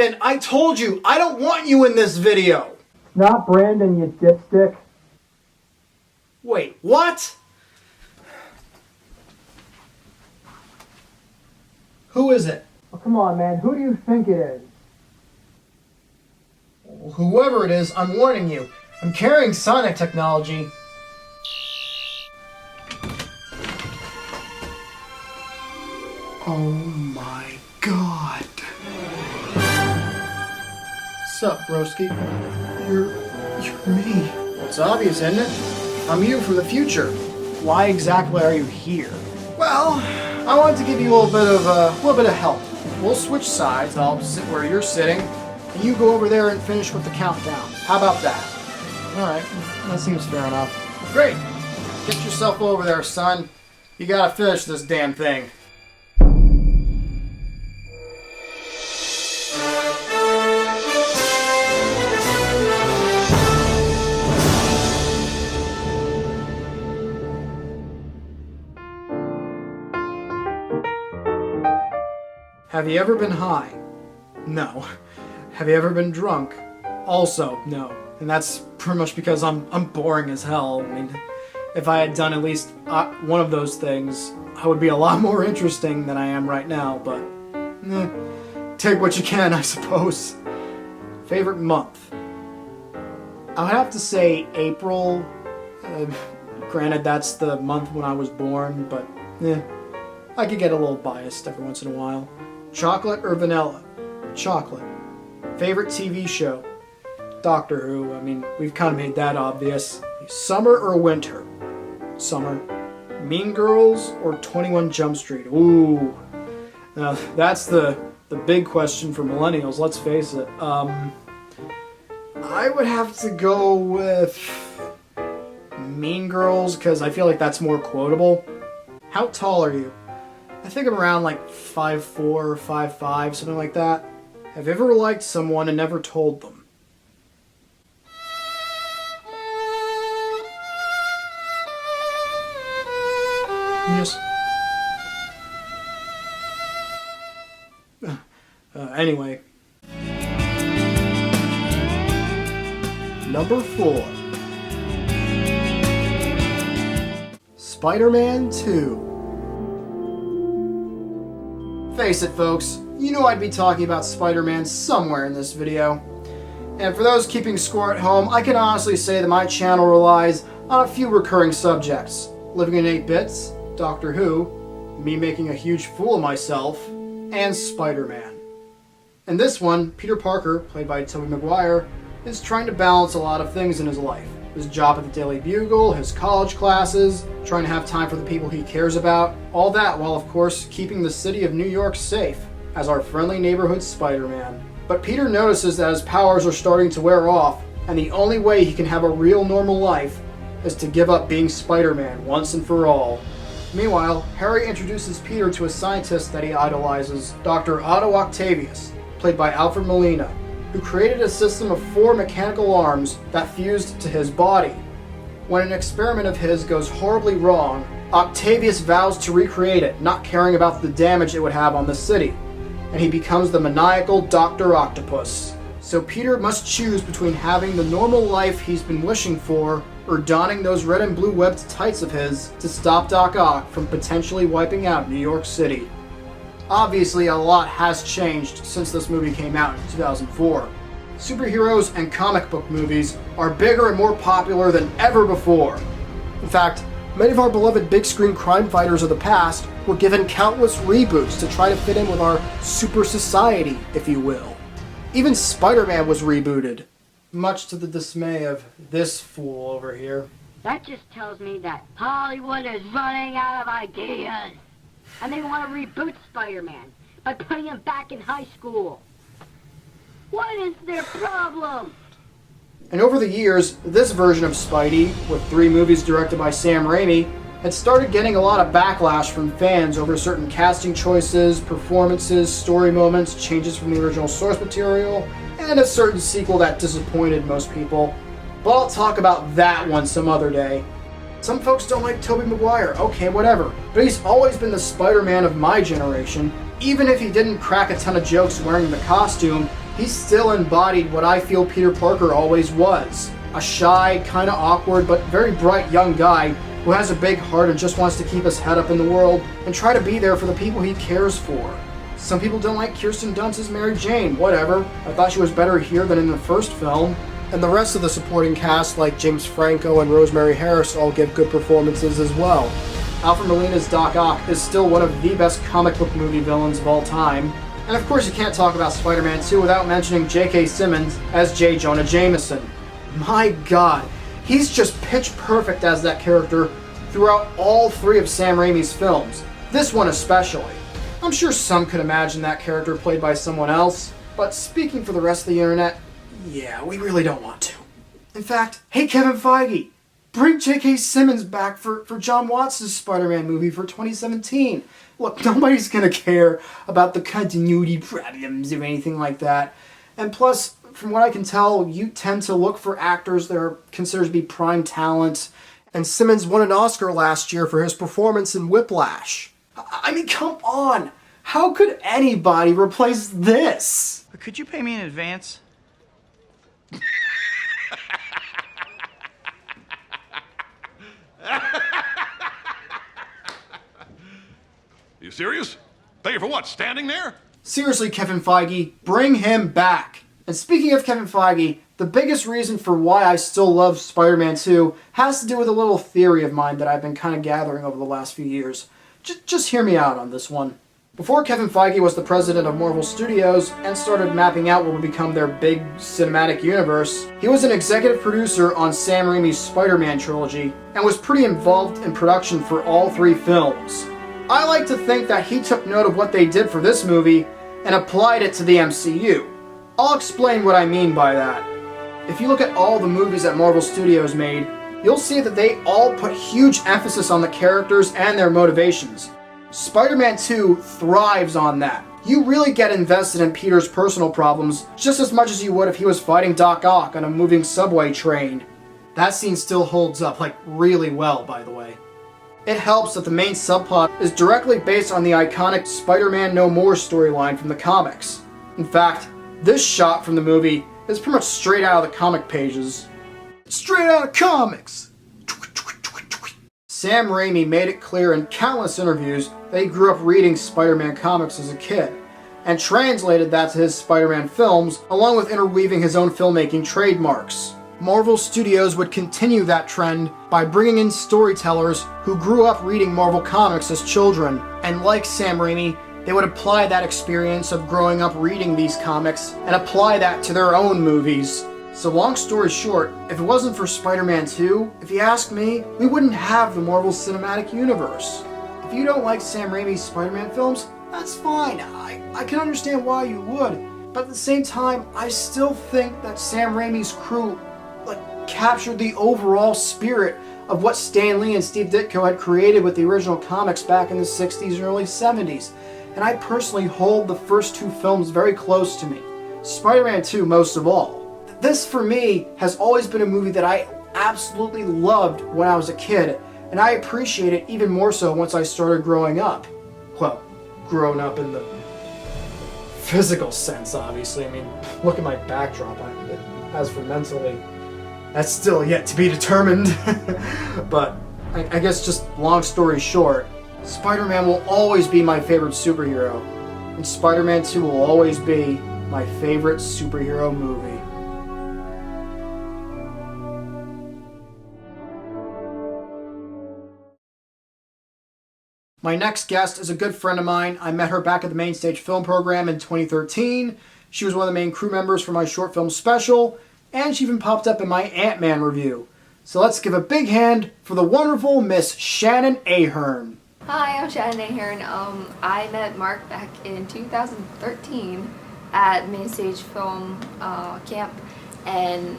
Brandon, I told you, I don't want you in this video. Not Brandon, you dipstick. Wait, what? Who is it? Oh, come on, man. Who do you think it is? Whoever it is, I'm warning you. I'm carrying sonic technology. Oh my god. Sup, broski? You're me. Well, it's obvious, isn't it? I'm you from the future. Why exactly are you here? Well, I wanted to give you a little bit of help. We'll switch sides. I'll sit where you're sitting, and you go over there and finish with the countdown. How about that? All right, that seems fair enough. Great. Get yourself over there, son. You gotta finish this damn thing. Have you ever been high? No. Have you ever been drunk? Also, no. And that's pretty much because I'm boring as hell. I mean, if I had done at least one of those things, I would be a lot more interesting than I am right now, but take what you can, I suppose. Favorite month? I would have to say April. Granted, that's the month when I was born, but I could get a little biased every once in a while. Chocolate or vanilla? Chocolate. Favorite TV show? Doctor Who. I mean, we've kind of made that obvious. Summer or winter? Summer. Mean Girls or 21 Jump Street? Ooh. Now, that's the big question for millennials, let's face it. I would have to go with Mean Girls, because I feel like that's more quotable. How tall are you? I think I'm around like 5'4" or 5'5", something like that. Have you ever liked someone and never told them? Yes. Anyway. Number 4. Spider-Man 2. Face it, folks, you knew I'd be talking about Spider-Man somewhere in this video. And for those keeping score at home, I can honestly say that my channel relies on a few recurring subjects. Living in 8 bits, Doctor Who, me making a huge fool of myself, and Spider-Man. In this one, Peter Parker, played by Tobey Maguire, is trying to balance a lot of things in his life. His job at the Daily Bugle, his college classes, trying to have time for the people he cares about, all that while, of course, keeping the city of New York safe as our friendly neighborhood Spider-Man. But Peter notices that his powers are starting to wear off, and the only way he can have a real normal life is to give up being Spider-Man once and for all. Meanwhile, Harry introduces Peter to a scientist that he idolizes, Dr. Otto Octavius, played by Alfred Molina, who created a system of 4 mechanical arms that fused to his body. When an experiment of his goes horribly wrong, Octavius vows to recreate it, not caring about the damage it would have on the city, and he becomes the maniacal Dr. Octopus. So Peter must choose between having the normal life he's been wishing for, or donning those red and blue webbed tights of his to stop Doc Ock from potentially wiping out New York City. Obviously, a lot has changed since this movie came out in 2004. Superheroes and comic book movies are bigger and more popular than ever before. In fact, many of our beloved big screen crime fighters of the past were given countless reboots to try to fit in with our super society, if you will. Even Spider-Man was rebooted, much to the dismay of this fool over here. That just tells me that Hollywood is running out of ideas. And they want to reboot Spider-Man by putting him back in high school. What is their problem? And over the years, this version of Spidey, with 3 movies directed by Sam Raimi, had started getting a lot of backlash from fans over certain casting choices, performances, story moments, changes from the original source material, and a certain sequel that disappointed most people. But I'll talk about that one some other day. Some folks don't like Tobey Maguire, okay, whatever. But he's always been the Spider-Man of my generation. Even if he didn't crack a ton of jokes wearing the costume, He still embodied what I feel Peter Parker always was. A shy, kinda awkward, but very bright young guy who has a big heart and just wants to keep his head up in the world and try to be there for the people he cares for. Some people don't like Kirsten Dunst's Mary Jane, whatever. I thought she was better here than in the first film. And the rest of the supporting cast, like James Franco and Rosemary Harris, all give good performances as well. Alfred Molina's Doc Ock is still one of the best comic book movie villains of all time. And of course you can't talk about Spider-Man 2 without mentioning J.K. Simmons as J. Jonah Jameson. My god, he's just pitch perfect as that character throughout all three of Sam Raimi's films, this one especially. I'm sure some could imagine that character played by someone else, but speaking for the rest of the internet, yeah, we really don't want to. In fact, hey Kevin Feige, bring J.K. Simmons back for John Watts' Spider-Man movie for 2017. Look, nobody's gonna care about the continuity problems or anything like that. And plus, from what I can tell, you tend to look for actors that are considered to be prime talent. And Simmons won an Oscar last year for his performance in Whiplash. I mean, come on! How could anybody replace this? Could you pay me in advance? You serious? Pay for what? Standing there? Seriously, Kevin Feige, bring him back. And speaking of Kevin Feige, the biggest reason for why I still love Spider-Man 2 has to do with a little theory of mine that I've been kind of gathering over the last few years. Just hear me out on this one. Before Kevin Feige was the president of Marvel Studios and started mapping out what would become their big cinematic universe, he was an executive producer on Sam Raimi's Spider-Man trilogy and was pretty involved in production for all three films. I like to think that he took note of what they did for this movie and applied it to the MCU. I'll explain what I mean by that. If you look at all the movies that Marvel Studios made, you'll see that they all put huge emphasis on the characters and their motivations. Spider-Man 2 thrives on that. You really get invested in Peter's personal problems just as much as you would if he was fighting Doc Ock on a moving subway train. That scene still holds up, like, really well, by the way. It helps that the main subplot is directly based on the iconic Spider-Man No More storyline from the comics. In fact, this shot from the movie is pretty much straight out of the comic pages. Straight out of comics! Sam Raimi made it clear in countless interviews that he grew up reading Spider-Man comics as a kid, and translated that to his Spider-Man films, along with interweaving his own filmmaking trademarks. Marvel Studios would continue that trend by bringing in storytellers who grew up reading Marvel comics as children, and like Sam Raimi, they would apply that experience of growing up reading these comics and apply that to their own movies. So long story short, if it wasn't for Spider-Man 2, if you ask me, we wouldn't have the Marvel Cinematic Universe. If you don't like Sam Raimi's Spider-Man films, that's fine. I can understand why you would. But at the same time, I still think that Sam Raimi's crew captured the overall spirit of what Stan Lee and Steve Ditko had created with the original comics back in the 60s and early 70s. And I personally hold the first two films very close to me. Spider-Man 2 most of all. This, for me, has always been a movie that I absolutely loved when I was a kid, and I appreciate it even more so once I started growing up. Well, grown up in the physical sense, obviously. I mean, look at my backdrop. As for mentally, that's still yet to be determined. But I guess just long story short, Spider-Man will always be my favorite superhero, and Spider-Man 2 will always be my favorite superhero movie. My next guest is a good friend of mine. I met her back at the Main Stage Film Program in 2013. She was one of the main crew members for my short film special, and she even popped up in my Ant-Man review. So let's give a big hand for the wonderful Miss Shannon Hearn. Hi, I'm Shannon Hearn. I met Marc back in 2013 at Main Stage Film Camp, and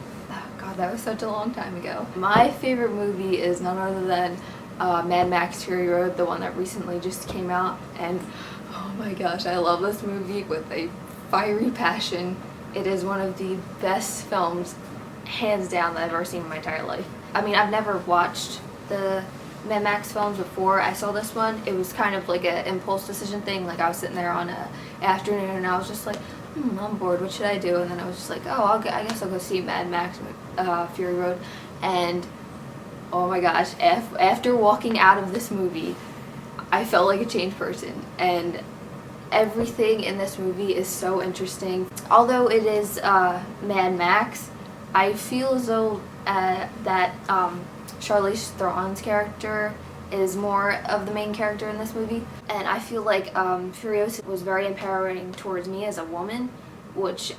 God, that was such a long time ago. My favorite movie is none other than Mad Max Fury Road, the one that recently just came out, and oh my gosh, I love this movie with a fiery passion. It is one of the best films, hands down, that I've ever seen in my entire life. I mean, I've never watched the Mad Max films before I saw this one. It was kind of like an impulse decision thing. Like, I was sitting there on an afternoon and I was just like, I'm bored, what should I do? And then I was just like, oh, I guess I'll go see Mad Max Fury Road. And oh my gosh, after walking out of this movie, I felt like a changed person. And everything in this movie is so interesting. Although it is Mad Max, I feel as though that Charlize Theron's character is more of the main character in this movie. And I feel like Furiosa was very empowering towards me as a woman, which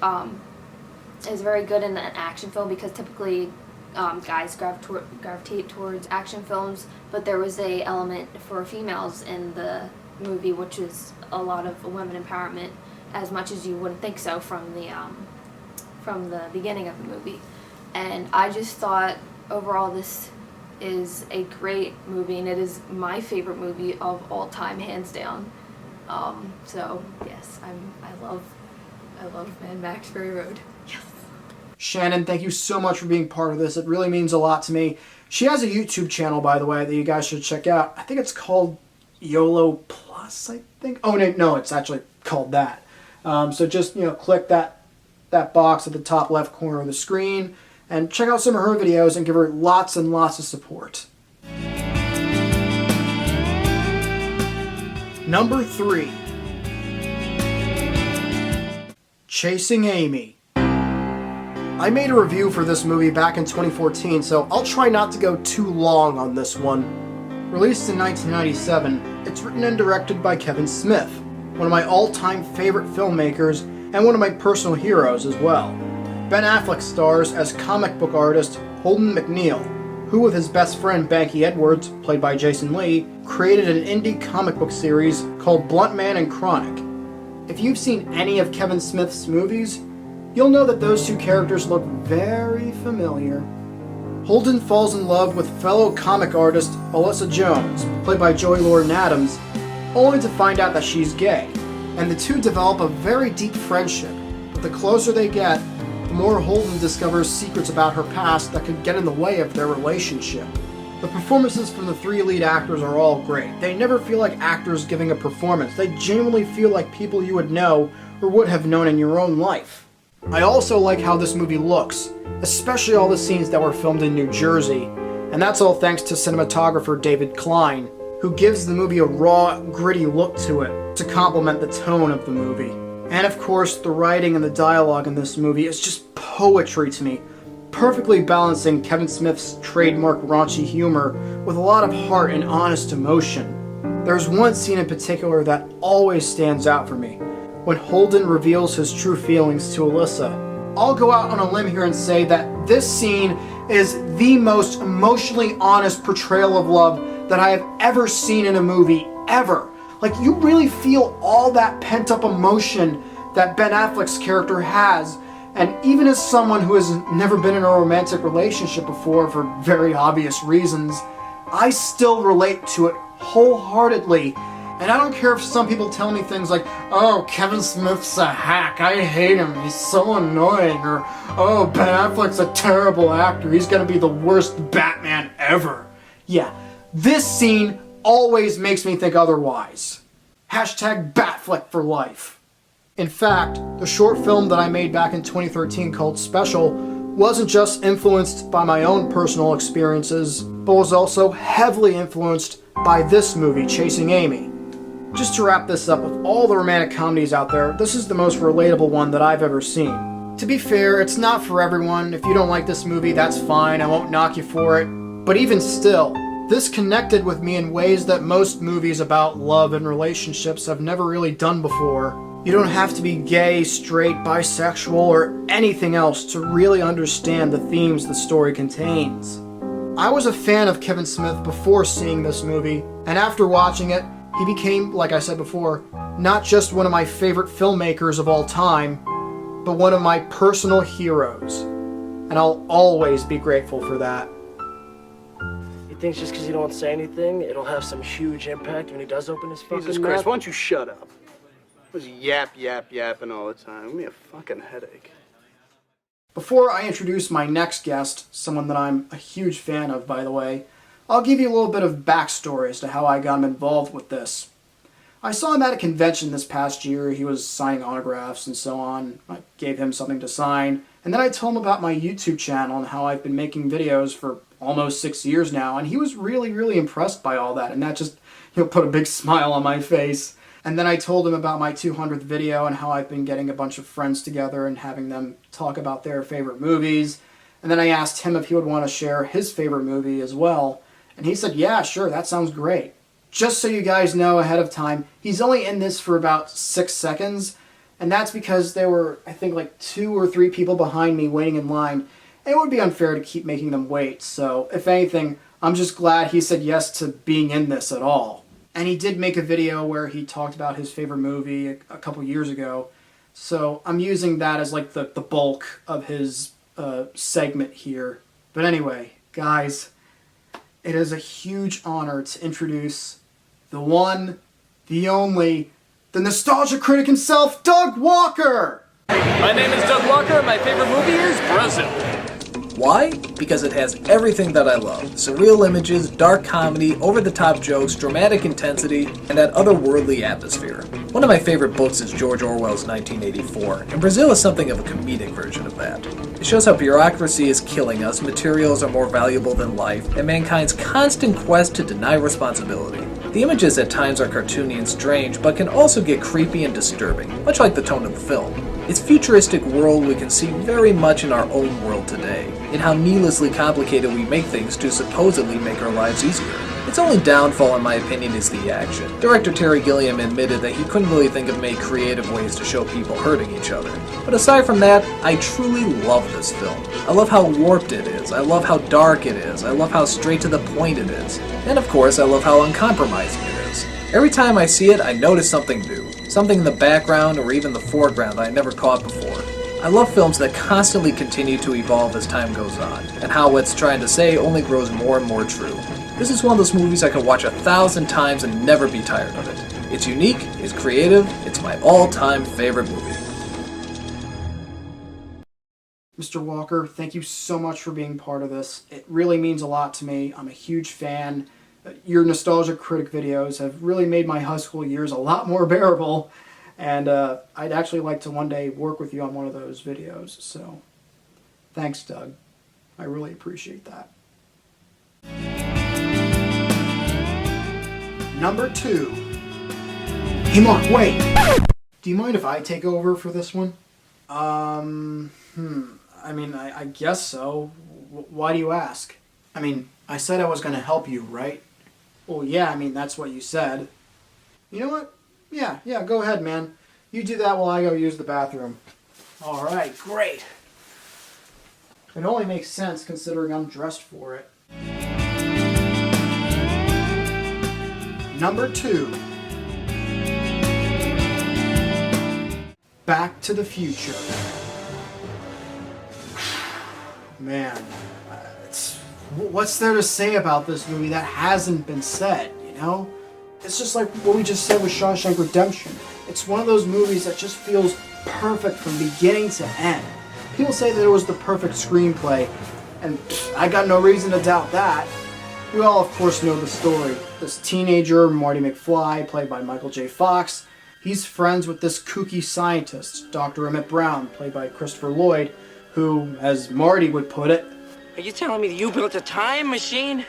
is very good in an action film, because typically guys gravitate towards action films, but there was a element for females in the movie, which is a lot of women empowerment, as much as you wouldn't think so from the beginning of the movie. And I just thought overall this is a great movie, and it is my favorite movie of all time, hands down. So yes, I love Mad Max Fury Road. Yes. Shannon, thank you so much for being part of this. It really means a lot to me. She has a YouTube channel, by the way, that you guys should check out. I think it's called YOLO Plus, I think. Oh no, it's actually called that. So just click that box at the top left corner of the screen and check out some of her videos and give her lots and lots of support. Number 3. Chasing Amy. I made a review for this movie back in 2014, so I'll try not to go too long on this one. Released in 1997, it's written and directed by Kevin Smith, one of my all-time favorite filmmakers and one of my personal heroes as well. Ben Affleck stars as comic book artist Holden McNeil, who with his best friend Banky Edwards, played by Jason Lee, created an indie comic book series called Blunt Man and Chronic. If you've seen any of Kevin Smith's movies, you'll know that those two characters look very familiar. Holden falls in love with fellow comic artist Alyssa Jones, played by Joey Lauren-Adams, only to find out that she's gay, and the two develop a very deep friendship. But the closer they get, the more Holden discovers secrets about her past that could get in the way of their relationship. The performances from the 3 lead actors are all great. They never feel like actors giving a performance. They genuinely feel like people you would know or would have known in your own life. I also like how this movie looks, especially all the scenes that were filmed in New Jersey, and that's all thanks to cinematographer David Klein, who gives the movie a raw, gritty look to it to complement the tone of the movie. And of course, the writing and the dialogue in this movie is just poetry to me, perfectly balancing Kevin Smith's trademark raunchy humor with a lot of heart and honest emotion. There's one scene in particular that always stands out for me, when Holden reveals his true feelings to Alyssa. I'll go out on a limb here and say that this scene is the most emotionally honest portrayal of love that I have ever seen in a movie, ever. Like, you really feel all that pent-up emotion that Ben Affleck's character has, and even as someone who has never been in a romantic relationship before for very obvious reasons, I still relate to it wholeheartedly. And I don't care if some people tell me things like, oh, Kevin Smith's a hack, I hate him, he's so annoying, or oh, Ben Affleck's a terrible actor, he's gonna be the worst Batman ever. Yeah, this scene always makes me think otherwise. Hashtag Batfleck for life. In fact, the short film that I made back in 2013 called Special wasn't just influenced by my own personal experiences, but was also heavily influenced by this movie, Chasing Amy. Just to wrap this up, of all the romantic comedies out there, this is the most relatable one that I've ever seen. To be fair, it's not for everyone. If you don't like this movie, that's fine, I won't knock you for it. But even still, this connected with me in ways that most movies about love and relationships have never really done before. You don't have to be gay, straight, bisexual, or anything else to really understand the themes the story contains. I was a fan of Kevin Smith before seeing this movie, and after watching it, he became, like I said before, not just one of my favorite filmmakers of all time, but one of my personal heroes. And I'll always be grateful for that. He thinks just because you don't say anything, it'll have some huge impact when he does open his fucking Jesus mouth. Christ, why don't you shut up? I was yapping all the time. Give me a fucking headache. Before I introduce my next guest, someone that I'm a huge fan of, by the way, I'll give you a little bit of backstory as to how I got him involved with this. I saw him at a convention this past year. He was signing autographs and so on. I gave him something to sign. And then I told him about my YouTube channel and how I've been making videos for almost 6 years now. And he was really, really impressed by all that. And that just, put a big smile on my face. And then I told him about my 200th video and how I've been getting a bunch of friends together and having them talk about their favorite movies. And then I asked him if he would want to share his favorite movie as well. And he said, yeah, sure, that sounds great. Just so you guys know ahead of time, he's only in this for about 6 seconds, and that's because there were, I think, like 2 or 3 people behind me waiting in line, and it would be unfair to keep making them wait, so if anything, I'm just glad he said yes to being in this at all. And he did make a video where he talked about his favorite movie a couple years ago, so I'm using that as like the bulk of his segment here. But anyway, guys, it is a huge honor to introduce the one, the only, the nostalgia critic himself, Doug Walker! My name is Doug Walker, and my favorite movie is Brazil. Why? Because it has everything that I love. Surreal images, dark comedy, over-the-top jokes, dramatic intensity, and that otherworldly atmosphere. One of my favorite books is George Orwell's 1984, and Brazil is something of a comedic version of that. It shows how bureaucracy is killing us, materials are more valuable than life, and mankind's constant quest to deny responsibility. The images at times are cartoony and strange, but can also get creepy and disturbing, much like the tone of the film. Its futuristic world we can see very much in our own world today, in how needlessly complicated we make things to supposedly make our lives easier. Its only downfall, in my opinion, is the action. Director Terry Gilliam admitted that he couldn't really think of many creative ways to show people hurting each other. But aside from that, I truly love this film. I love how warped it is, I love how dark it is, I love how straight to the point it is, and of course I love how uncompromising it is. Every time I see it, I notice something new. Something in the background or even the foreground that I never caught before. I love films that constantly continue to evolve as time goes on, and how what's trying to say only grows more and more true. This is one of those movies I could watch 1,000 times and never be tired of it. It's unique, it's creative, it's my all-time favorite movie. Mr. Walker, thank you so much for being part of this. It really means a lot to me. I'm a huge fan. Your nostalgia critic videos have really made my high school years a lot more bearable, and I'd actually like to one day work with you on one of those videos, so thanks, Doug. I really appreciate that. Number 2. Hey Mark, wait! Do you mind if I take over for this one? I mean, I guess so. Why do you ask? I mean, I said I was going to help you, right? Well, yeah, I mean, that's what you said. You know what? Yeah, go ahead, man. You do that while I go use the bathroom. Alright, great. It only makes sense considering I'm dressed for it. Number 2. Back to the Future. Man, what's there to say about this movie that hasn't been said, you know? It's just like what we just said with Shawshank Redemption. It's one of those movies that just feels perfect from beginning to end. People say that it was the perfect screenplay, and I got no reason to doubt that. We all, of course, know the story. This teenager, Marty McFly, played by Michael J. Fox, he's friends with this kooky scientist, Dr. Emmett Brown, played by Christopher Lloyd, who, as Marty would put it, are you telling me that you built a time machine?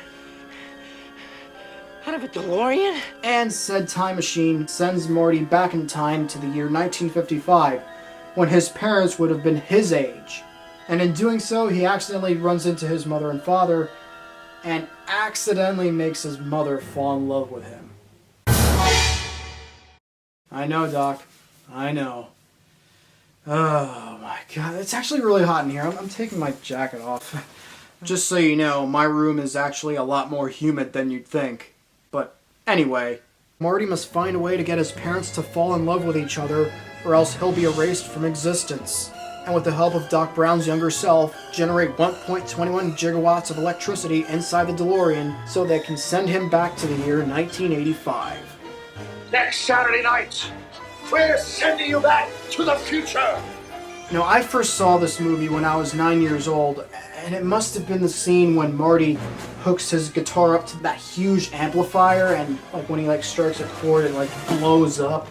Out of a DeLorean? And said time machine sends Marty back in time to the year 1955, when his parents would have been his age. And in doing so, he accidentally runs into his mother and father, and accidentally makes his mother fall in love with him. I know, Doc. I know. Oh my god, it's actually really hot in here. I'm taking my jacket off. Just so you know, my room is actually a lot more humid than you'd think. But anyway, Marty must find a way to get his parents to fall in love with each other, or else he'll be erased from existence. And with the help of Doc Brown's younger self, generate 1.21 gigawatts of electricity inside the DeLorean so they can send him back to the year 1985. Next Saturday night, we're sending you back to the future! You know, I first saw this movie when I was 9 years old, And it must have been the scene when Marty hooks his guitar up to that huge amplifier, and like when he like strikes a chord, it like blows up.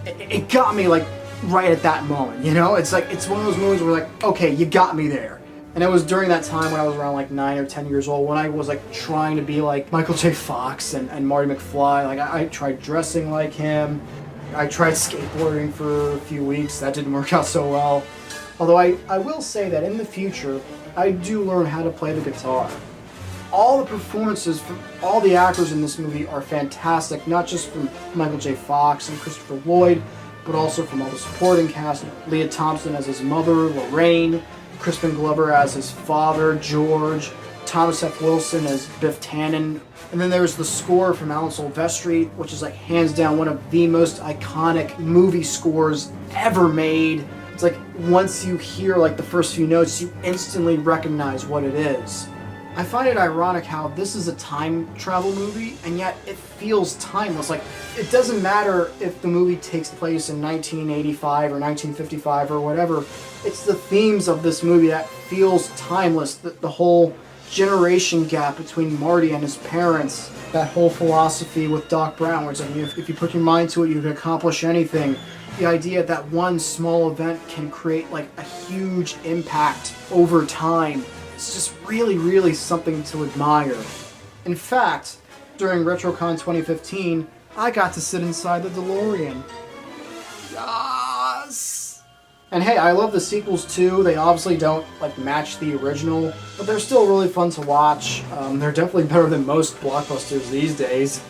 It got me like right at that moment, you know? It's like, it's one of those moments where like, okay, you got me there. And it was during that time when I was around like 9 or 10 years old, when I was like trying to be like Michael J. Fox and Marty McFly. Like I tried dressing like him. I tried skateboarding for a few weeks. That didn't work out so well. Although I will say that in the future, I do learn how to play the guitar. All the performances from all the actors in this movie are fantastic, not just from Michael J. Fox and Christopher Lloyd, but also from all the supporting cast. Leah Thompson as his mother, Lorraine, Crispin Glover as his father, George, Thomas F. Wilson as Biff Tannen. And then there's the score from Alan Silvestri, which is like hands down one of the most iconic movie scores ever made. It's like once you hear like the first few notes, you instantly recognize what it is. I find it ironic how this is a time travel movie, and yet it feels timeless. Like, it doesn't matter if the movie takes place in 1985 or 1955 or whatever. It's the themes of this movie that feels timeless. The whole generation gap between Marty and his parents. That whole philosophy with Doc Brown, where it's like, if you put your mind to it, you can accomplish anything. The idea that one small event can create like a huge impact over time. It's just really, really something to admire. In fact, during RetroCon 2015, I got to sit inside the DeLorean. Yes! And hey, I love the sequels too. They obviously don't like match the original, but they're still really fun to watch. They're definitely better than most blockbusters these days.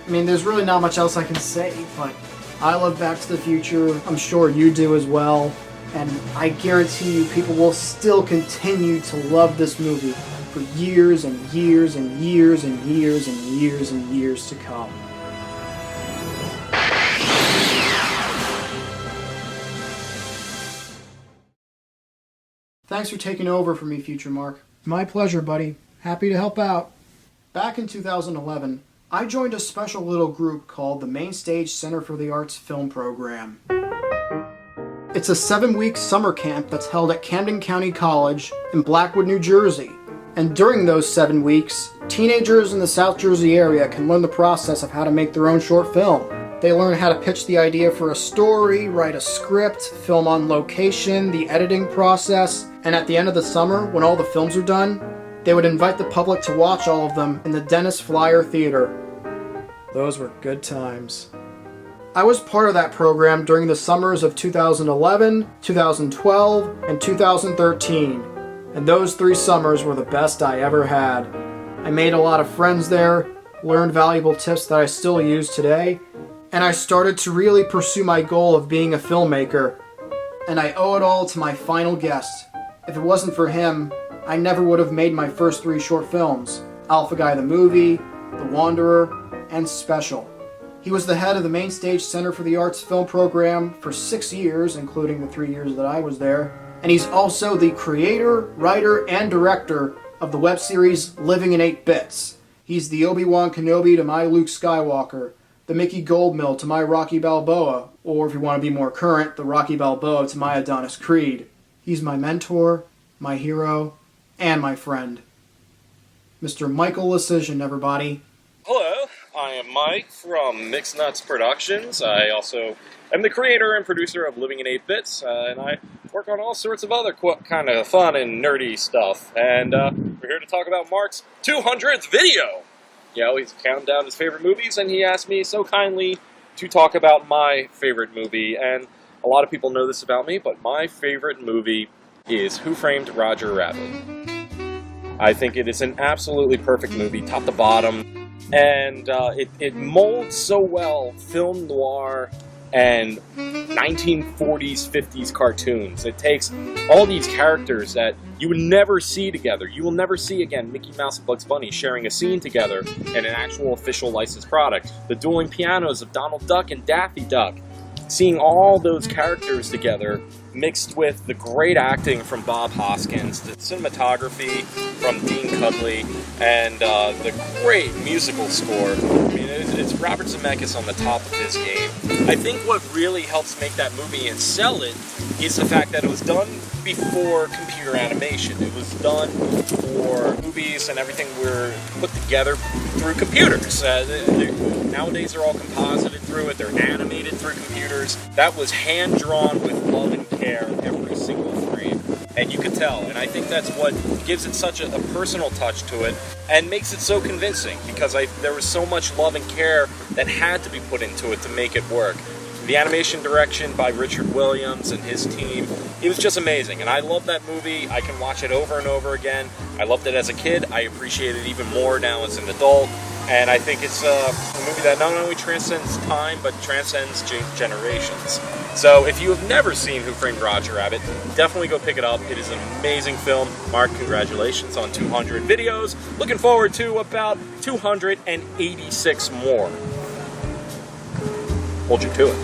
I mean, there's really not much else I can say, but I love Back to the Future. I'm sure you do as well. And I guarantee you people will still continue to love this movie for years and years and years and years and years and years to come. Thanks for taking over for me, Future Mark. My pleasure, buddy. Happy to help out. Back in 2011, I joined a special little group called the Main Stage Center for the Arts Film Program. It's a 7-week summer camp that's held at Camden County College in Blackwood, New Jersey. And during those 7 weeks, teenagers in the South Jersey area can learn the process of how to make their own short film. They learn how to pitch the idea for a story, write a script, film on location, the editing process, and at the end of the summer, when all the films are done, they would invite the public to watch all of them in the Dennis Flyer Theater. Those were good times. I was part of that program during the summers of 2011, 2012, and 2013, and those 3 summers were the best I ever had. I made a lot of friends there, learned valuable tips that I still use today, and I started to really pursue my goal of being a filmmaker. And I owe it all to my final guest. If it wasn't for him, I never would have made my first 3 short films, Alpha Guy the Movie, The Wanderer, and Special. He was the head of the Main Stage Center for the Arts Film Program for 6 years, including the 3 years that I was there. And he's also the creator, writer, and director of the web series Living in 8 Bits. He's the Obi-Wan Kenobi to my Luke Skywalker, the Mickey Goldmill to my Rocky Balboa, or if you want to be more current, the Rocky Balboa to my Adonis Creed. He's my mentor, my hero, and my friend. Mr. Michael Lecision, everybody. Hello, I am Mike from Mixed Nuts Productions. I also am the creator and producer of Living in 8 Bits, and I work on all sorts of other kind of fun and nerdy stuff. And we're here to talk about Marc's 200th video. You know, he's counting down his favorite movies, and he asked me so kindly to talk about my favorite movie. And a lot of people know this about me, but my favorite movie is Who Framed Roger Rabbit. I think it is an absolutely perfect movie, top to bottom. And it molds so well film noir and 1940s, 50s cartoons. It takes all these characters that you would never see together. You will never see again Mickey Mouse and Bugs Bunny sharing a scene together in an actual official licensed product. The dueling pianos of Donald Duck and Daffy Duck. Seeing all those characters together mixed with the great acting from Bob Hoskins, the cinematography from Dean Cudley, and the great musical score. I mean, it's Robert Zemeckis on the top of his game. I think what really helps make that movie and sell it is the fact that it was done before computer animation. It was done before movies and everything were put together through computers. Nowadays they're all composited through it, they're animated through computers. That was hand-drawn with love and care, every single frame. And you could tell, and I think that's what gives it such a personal touch to it and makes it so convincing, because there was so much love and care that had to be put into it to make it work. The animation direction by Richard Williams and his team, it was just amazing, and I love that movie. I can watch it over and over again. I loved it as a kid. I appreciate it even more now as an adult, and I think it's a movie that not only transcends time, but transcends generations. So if you have never seen Who Framed Roger Rabbit, definitely go pick it up. It is an amazing film. Marc, congratulations on 200 videos. Looking forward to about 286 more. Hold you to it.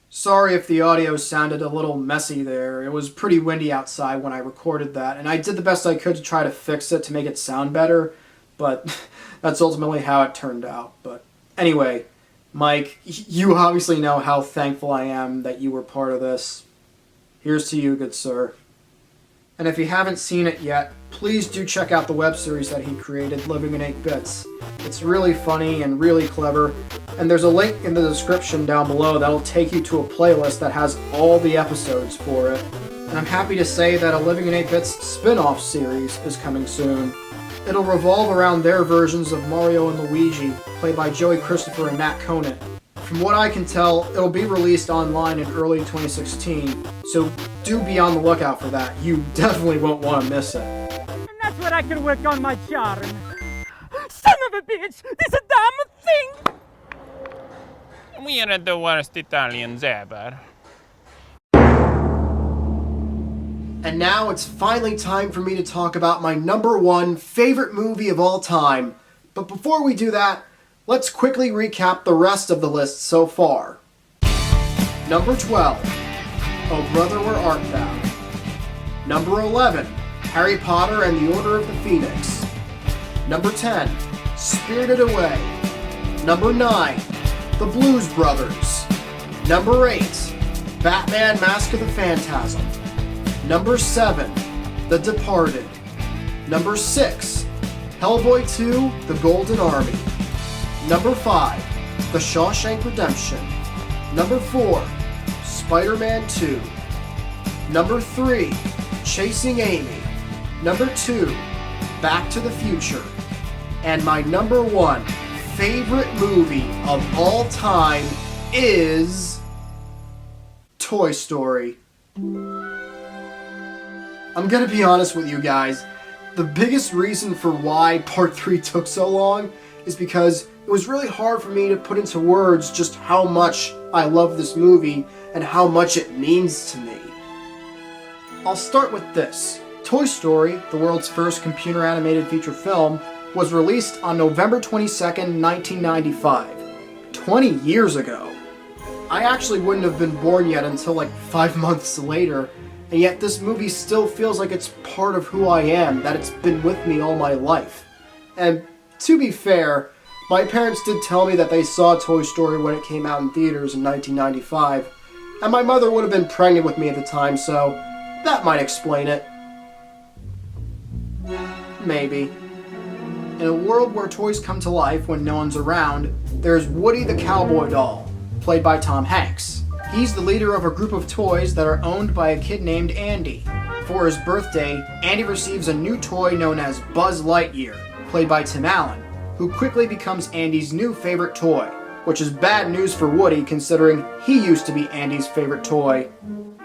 Sorry if the audio sounded a little messy there. It was pretty windy outside when I recorded that, and I did the best I could to try to fix it to make it sound better, but that's ultimately how it turned out. But anyway, Mike, you obviously know how thankful I am that you were part of this. Here's to you, good sir. And if you haven't seen it yet, please do check out the web series that he created, Living in 8 Bits. It's really funny and really clever, and there's a link in the description down below that'll take you to a playlist that has all the episodes for it. And I'm happy to say that a Living in 8 Bits spin-off series is coming soon. It'll revolve around their versions of Mario and Luigi, played by Joey Christopher and Nat Conant. From what I can tell, it'll be released online in early 2016, so do be on the lookout for that. You definitely won't want to miss it. And that's where I can work on my charm. Son of a bitch! This a damn thing! We are the worst Italians ever. And now it's finally time for me to talk about my #1 favorite movie of all time. But before we do that, let's quickly recap the rest of the list so far. Number 12, Oh Brother, Where Art Thou? Number 11, Harry Potter and the Order of the Phoenix. Number 10, Spirited Away. Number 9, The Blues Brothers. Number 8, Batman Mask of the Phantasm. Number 7, The Departed. Number 6, Hellboy 2, The Golden Army. Number 5, The Shawshank Redemption. Number 4, Spider-Man 2. Number 3, Chasing Amy. Number 2, Back to the Future. And my number 1 favorite movie of all time is Toy Story. I'm gonna be honest with you guys. The biggest reason for why Part 3 took so long is because it was really hard for me to put into words just how much I love this movie and how much it means to me. I'll start with this. Toy Story, the world's first computer animated feature film, was released on November 22nd, 1995. 20 years ago. I actually wouldn't have been born yet until like 5 months later, and yet this movie still feels like it's part of who I am, that it's been with me all my life. And to be fair, my parents did tell me that they saw Toy Story when it came out in theaters in 1995, and my mother would have been pregnant with me at the time, so that might explain it. Maybe. In a world where toys come to life when no one's around, there's Woody the Cowboy Doll, played by Tom Hanks. He's the leader of a group of toys that are owned by a kid named Andy. For his birthday, Andy receives a new toy known as Buzz Lightyear, played by Tim Allen, who quickly becomes Andy's new favorite toy, which is bad news for Woody considering he used to be Andy's favorite toy.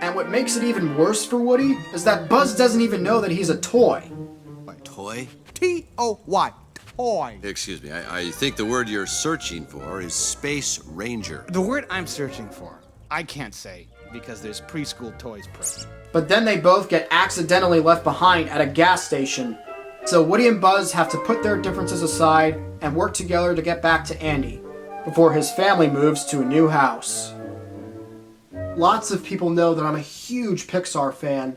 And what makes it even worse for Woody is that Buzz doesn't even know that he's a toy. Toy? T-O-Y. Toy. Excuse me, I think the word you're searching for is Space Ranger. The word I'm searching for, I can't say, because there's preschool toys present. But then they both get accidentally left behind at a gas station. So Woody and Buzz have to put their differences aside and work together to get back to Andy, before his family moves to a new house. Lots of people know that I'm a huge Pixar fan,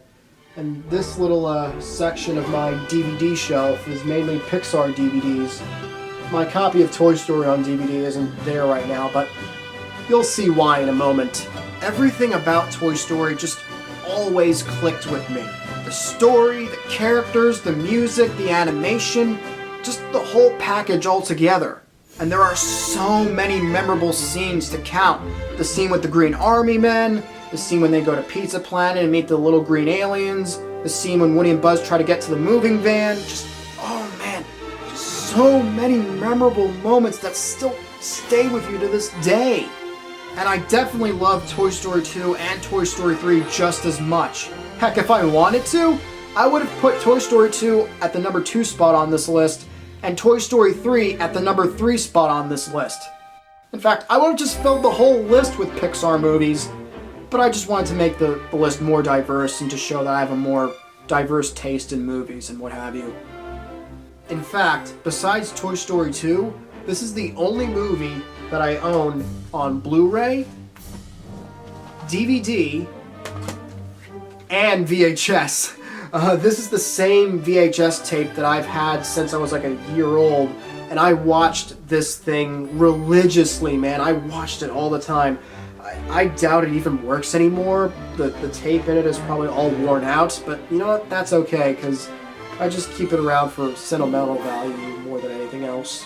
And this little section of my DVD shelf is mainly Pixar DVDs. My copy of Toy Story on DVD isn't there right now, but you'll see why in a moment. Everything about Toy Story just always clicked with me. The story, the characters, the music, the animation, just the whole package all together. And there are so many memorable scenes to count. The scene with the Green Army Men, the scene when they go to Pizza Planet and meet the little green aliens, the scene when Woody and Buzz try to get to the moving van, just, oh man, just so many memorable moments that still stay with you to this day. And I definitely love Toy Story 2 and Toy Story 3 just as much. Heck, if I wanted to, I would have put Toy Story 2 at the number 2 spot on this list, and Toy Story 3 at the number 3 spot on this list. In fact, I would have just filled the whole list with Pixar movies, but I just wanted to make the list more diverse and to show that I have a more diverse taste in movies and what have you. In fact, besides Toy Story 2, this is the only movie that I own on Blu-ray, DVD, and VHS. This is the same VHS tape that I've had since I was like a year old, and I watched this thing religiously, man. I watched it all the time. I doubt it even works anymore. The tape in it is probably all worn out, but you know what? That's okay, because I just keep it around for sentimental value more than anything else.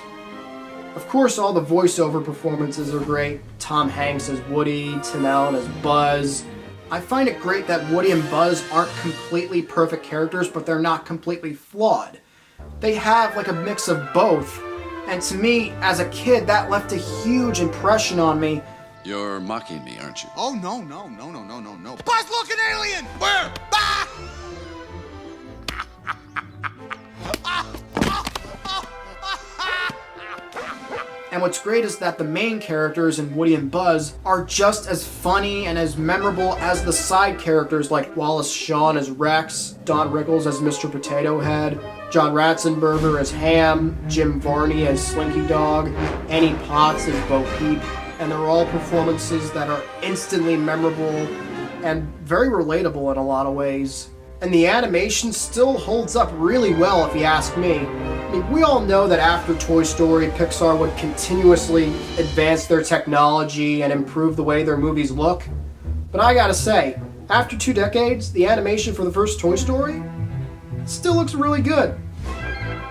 Of course, all the voiceover performances are great. Tom Hanks as Woody, Tim Allen as Buzz. I find it great that Woody and Buzz aren't completely perfect characters, but they're not completely flawed. They have like a mix of both, and to me, as a kid, that left a huge impression on me. You're mocking me, aren't you? Oh, no. Buzz, look, an alien! Where? Ah! And what's great is that the main characters in Woody and Buzz are just as funny and as memorable as the side characters like Wallace Shawn as Rex, Don Rickles as Mr. Potato Head, John Ratzenberger as Ham, Jim Varney as Slinky Dog, Annie Potts as Bo Peep, and they're all performances that are instantly memorable and very relatable in a lot of ways. And the animation still holds up really well if you ask me. I mean, we all know that after Toy Story, Pixar would continuously advance their technology and improve the way their movies look. But I gotta say, after 2 decades, the animation for the first Toy Story still looks really good.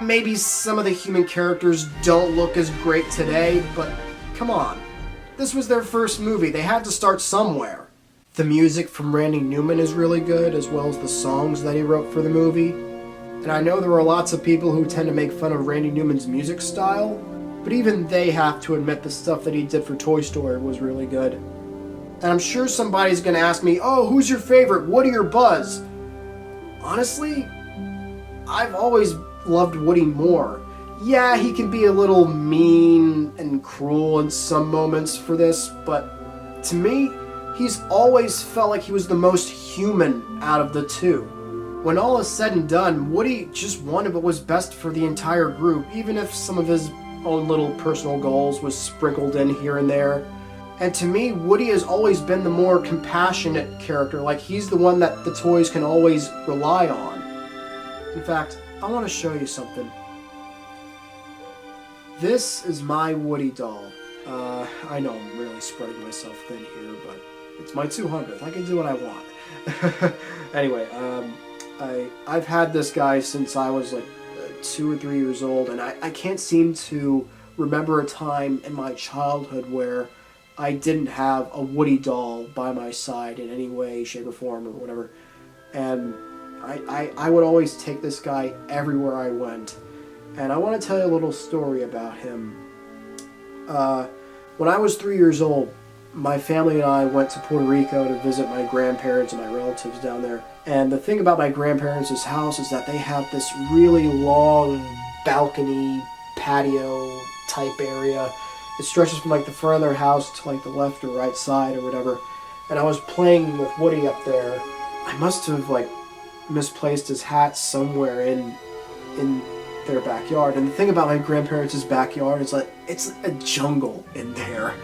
Maybe some of the human characters don't look as great today, but come on. This was their first movie. They had to start somewhere. The music from Randy Newman is really good, as well as the songs that he wrote for the movie. And I know there are lots of people who tend to make fun of Randy Newman's music style, but even they have to admit the stuff that he did for Toy Story was really good. And I'm sure somebody's gonna ask me, oh, who's your favorite, Woody or Buzz? Honestly, I've always loved Woody more. Yeah, he can be a little mean and cruel in some moments for this, but to me, he's always felt like he was the most human out of the two. When all is said and done, Woody just wanted what was best for the entire group, even if some of his own little personal goals was sprinkled in here and there. And to me, Woody has always been the more compassionate character, like he's the one that the toys can always rely on. In fact, I want to show you something. This is my Woody doll. I know I'm really spreading myself thin here, but it's my 200th. I can do what I want. Anyway, I've had this guy since I was like 2 or 3 years old, and I can't seem to remember a time in my childhood where I didn't have a Woody doll by my side in any way, shape, or form, or whatever. And I would always take this guy everywhere I went. And I want to tell you a little story about him. When I was 3 years old, my family and I went to Puerto Rico to visit my grandparents and my relatives down there. And the thing about my grandparents' house is that they have this really long balcony, patio type area. It stretches from like the front of their house to like the left or right side or whatever. And I was playing with Woody up there. I must have like misplaced his hat somewhere in their backyard. And the thing about my grandparents' backyard is like it's a jungle in there.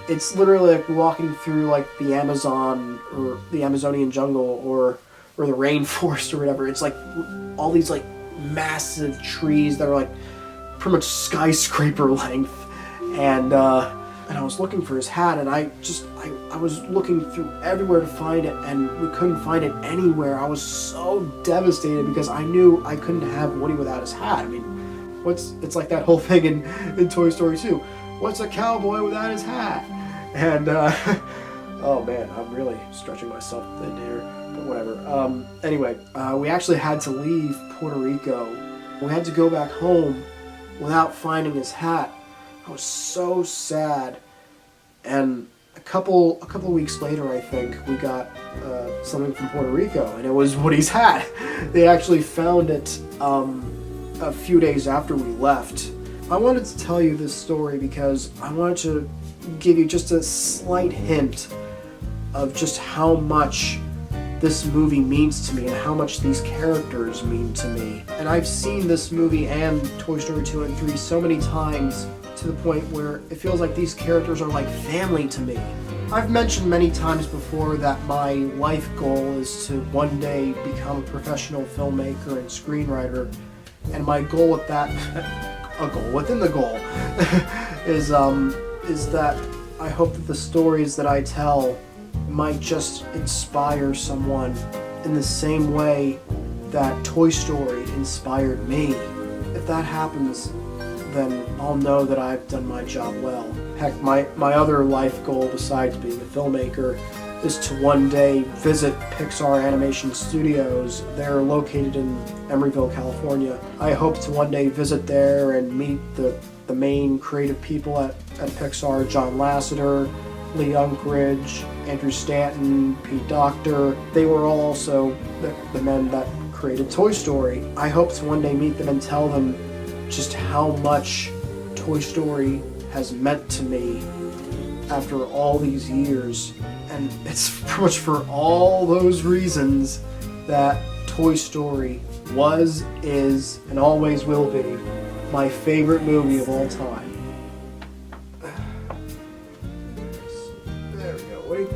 It's literally like walking through like the Amazon or the Amazonian jungle or or the rainforest or whatever. It's like all these like massive trees that are like pretty much skyscraper length, and I was looking for his hat, and I was looking through everywhere to find it, and we couldn't find it anywhere. I was so devastated because I knew I couldn't have Woody without his hat. I mean, it's like that whole thing in Toy Story 2. What's a cowboy without his hat? And oh man, I'm really stretching myself thin here, but whatever. Anyway, we actually had to leave Puerto Rico. We had to go back home without finding his hat. I was so sad. And a couple of weeks later, I think, we got something from Puerto Rico, and it was Woody's hat. They actually found it a few days after we left. I wanted to tell you this story because I wanted to give you just a slight hint of just how much this movie means to me and how much these characters mean to me. And I've seen this movie and Toy Story 2 and 3 so many times to the point where it feels like these characters are like family to me. I've mentioned many times before that my life goal is to one day become a professional filmmaker and screenwriter, and my goal with that, a goal within the goal, is that I hope that the stories that I tell might just inspire someone in the same way that Toy Story inspired me. If that happens, then I'll know that I've done my job well. Heck, my other life goal besides being a filmmaker is to one day visit Pixar Animation Studios. They're located in Emeryville, California. I hope to one day visit there and meet the main creative people at Pixar, John Lasseter, Lee Unkrich, Andrew Stanton, Pete Docter. They were all also the men that created Toy Story. I hope to one day meet them and tell them just how much Toy Story has meant to me after all these years. And it's pretty much for all those reasons that Toy Story was, is, and always will be my favorite movie of all time. There we go, Woody.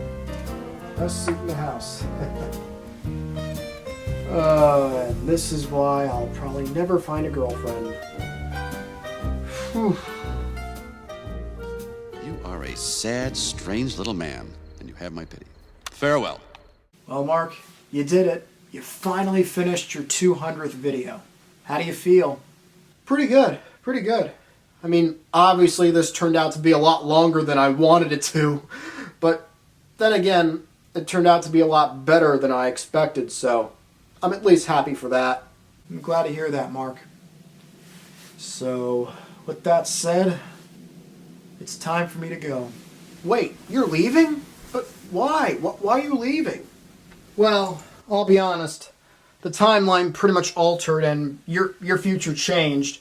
Best seat in the house. And this is why I'll probably never find a girlfriend. Whew. You are a sad, strange little man, and you have my pity. Farewell. Well, Mark, you did it. You finally finished your 200th video. How do you feel? Pretty good. Pretty good. I mean, obviously this turned out to be a lot longer than I wanted it to, but then again, it turned out to be a lot better than I expected, so I'm at least happy for that. I'm glad to hear that, Mark. So, with that said, it's time for me to go. Wait, you're leaving? But why? Why are you leaving? Well, I'll be honest. The timeline pretty much altered and your future changed,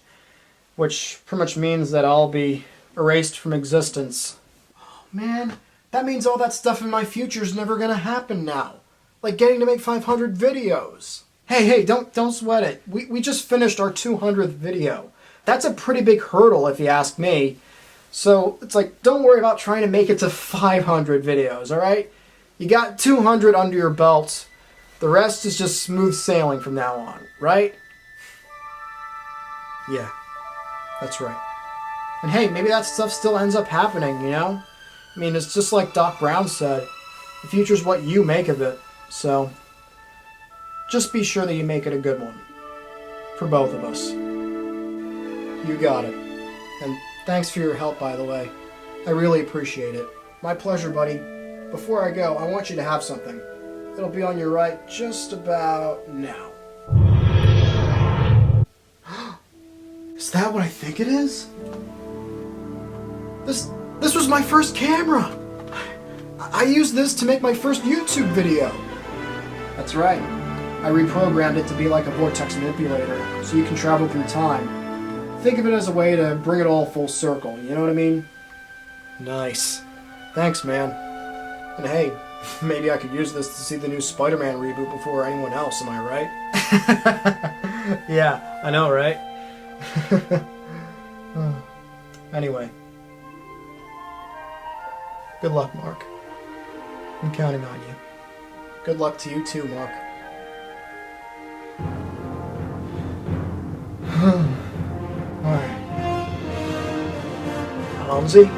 which pretty much means that I'll be erased from existence. Oh, man, that means all that stuff in my future's never gonna happen now. Like getting to make 500 videos. Hey, don't sweat it. We just finished our 200th video. That's a pretty big hurdle if you ask me. So it's like, don't worry about trying to make it to 500 videos, alright? You got 200 under your belt. The rest is just smooth sailing from now on, right? Yeah, that's right. And hey, maybe that stuff still ends up happening, you know? I mean, it's just like Doc Brown said, the future's what you make of it. So, just be sure that you make it a good one. For both of us. You got it. And thanks for your help, by the way. I really appreciate it. My pleasure, buddy. Before I go, I want you to have something. It'll be on your right just about now. Is that what I think it is? This was my first camera! I used this to make my first YouTube video. That's right. I reprogrammed it to be like a vortex manipulator, so you can travel through time. Think of it as a way to bring it all full circle, you know what I mean? Nice. Thanks, man. And hey, maybe I could use this to see the new SpiderMan reboot before anyone else, am I right? Yeah, I know, right? Anyway. Good luck, Mark. I'm counting on you. Good luck to you too, Mark. Alright. Holmesy?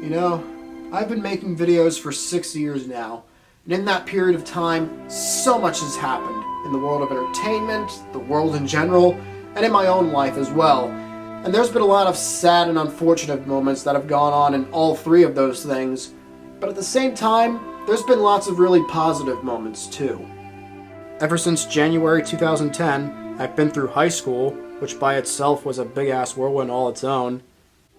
You know, I've been making videos for 6 years now, and in that period of time, so much has happened in the world of entertainment, the world in general, and in my own life as well. And there's been a lot of sad and unfortunate moments that have gone on in all three of those things, but at the same time, there's been lots of really positive moments too. Ever since January 2010, I've been through high school, which by itself was a big-ass whirlwind all its own.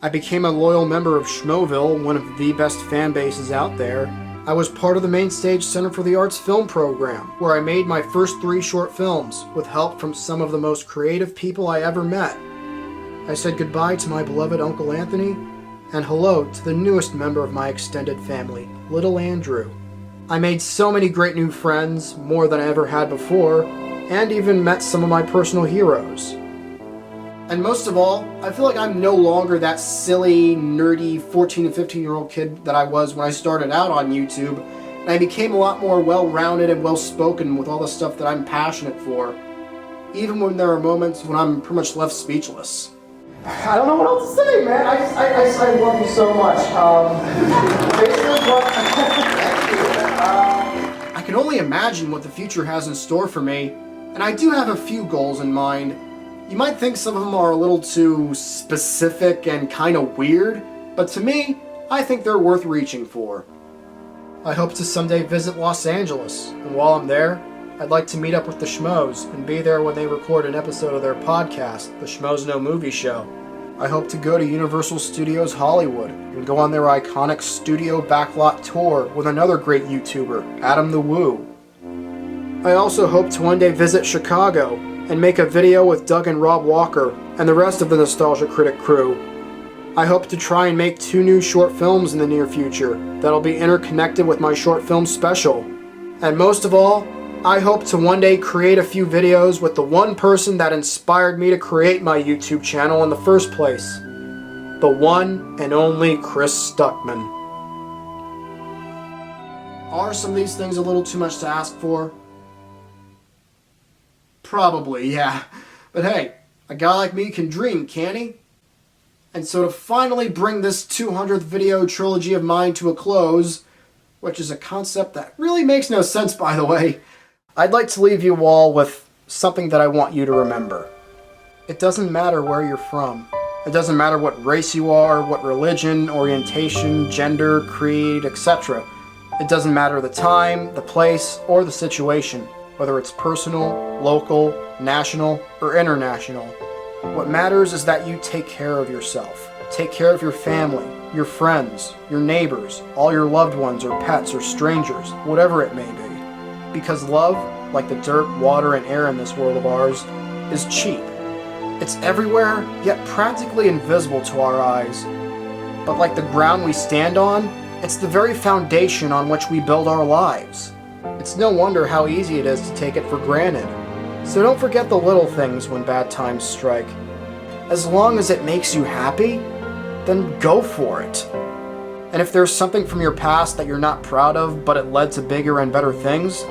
I became a loyal member of Schmoville, one of the best fan bases out there. I was part of the Main Stage Center for the Arts film program, where I made my first 3 short films, with help from some of the most creative people I ever met. I said goodbye to my beloved Uncle Anthony, and hello to the newest member of my extended family, Little Andrew. I made so many great new friends, more than I ever had before, and even met some of my personal heroes. And most of all, I feel like I'm no longer that silly, nerdy 14 and 15-year-old kid that I was when I started out on YouTube, and I became a lot more well-rounded and well-spoken with all the stuff that I'm passionate for, even when there are moments when I'm pretty much left speechless. I don't know what else to say, man. I love you so much. I can only imagine what the future has in store for me, and I do have a few goals in mind. You might think some of them are a little too specific and kind of weird, but to me, I think they're worth reaching for. I hope to someday visit Los Angeles, and while I'm there, I'd like to meet up with the Schmoes and be there when they record an episode of their podcast, The Schmoes Know Movie Show. I hope to go to Universal Studios Hollywood and go on their iconic studio backlot tour with another great YouTuber, Adam the Woo. I also hope to one day visit Chicago and make a video with Doug and Rob Walker and the rest of the Nostalgia Critic crew. I hope to try and make 2 new short films in the near future that'll be interconnected with my short film special. And most of all, I hope to one day create a few videos with the one person that inspired me to create my YouTube channel in the first place. The one and only Chris Stuckman. Are some of these things a little too much to ask for? Probably, yeah. But hey, a guy like me can dream, can't he? And so to finally bring this 200th video trilogy of mine to a close, which is a concept that really makes no sense, by the way, I'd like to leave you all with something that I want you to remember. It doesn't matter where you're from. It doesn't matter what race you are, what religion, orientation, gender, creed, etc. It doesn't matter the time, the place, or the situation, whether it's personal, local, national, or international. What matters is that you take care of yourself. Take care of your family, your friends, your neighbors, all your loved ones or pets or strangers, whatever it may be. Because love, like the dirt, water, and air in this world of ours, is cheap. It's everywhere, yet practically invisible to our eyes. But like the ground we stand on, it's the very foundation on which we build our lives. It's no wonder how easy it is to take it for granted. So don't forget the little things when bad times strike. As long as it makes you happy, then go for it. And if there's something from your past that you're not proud of, but it led to bigger and better things,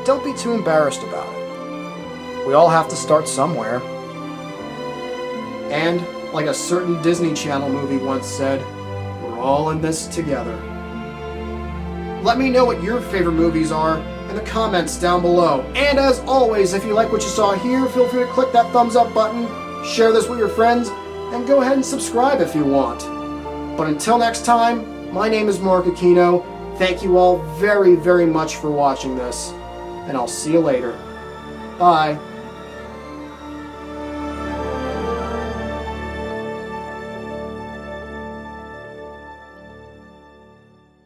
don't be too embarrassed about it. We all have to start somewhere. And, like a certain Disney Channel movie once said, we're all in this together. Let me know what your favorite movies are in the comments down below. And as always, if you like what you saw here, feel free to click that thumbs up button, share this with your friends, and go ahead and subscribe if you want. But until next time, my name is Marc Aquino. Thank you all very, very much for watching this, and I'll see you later. Bye.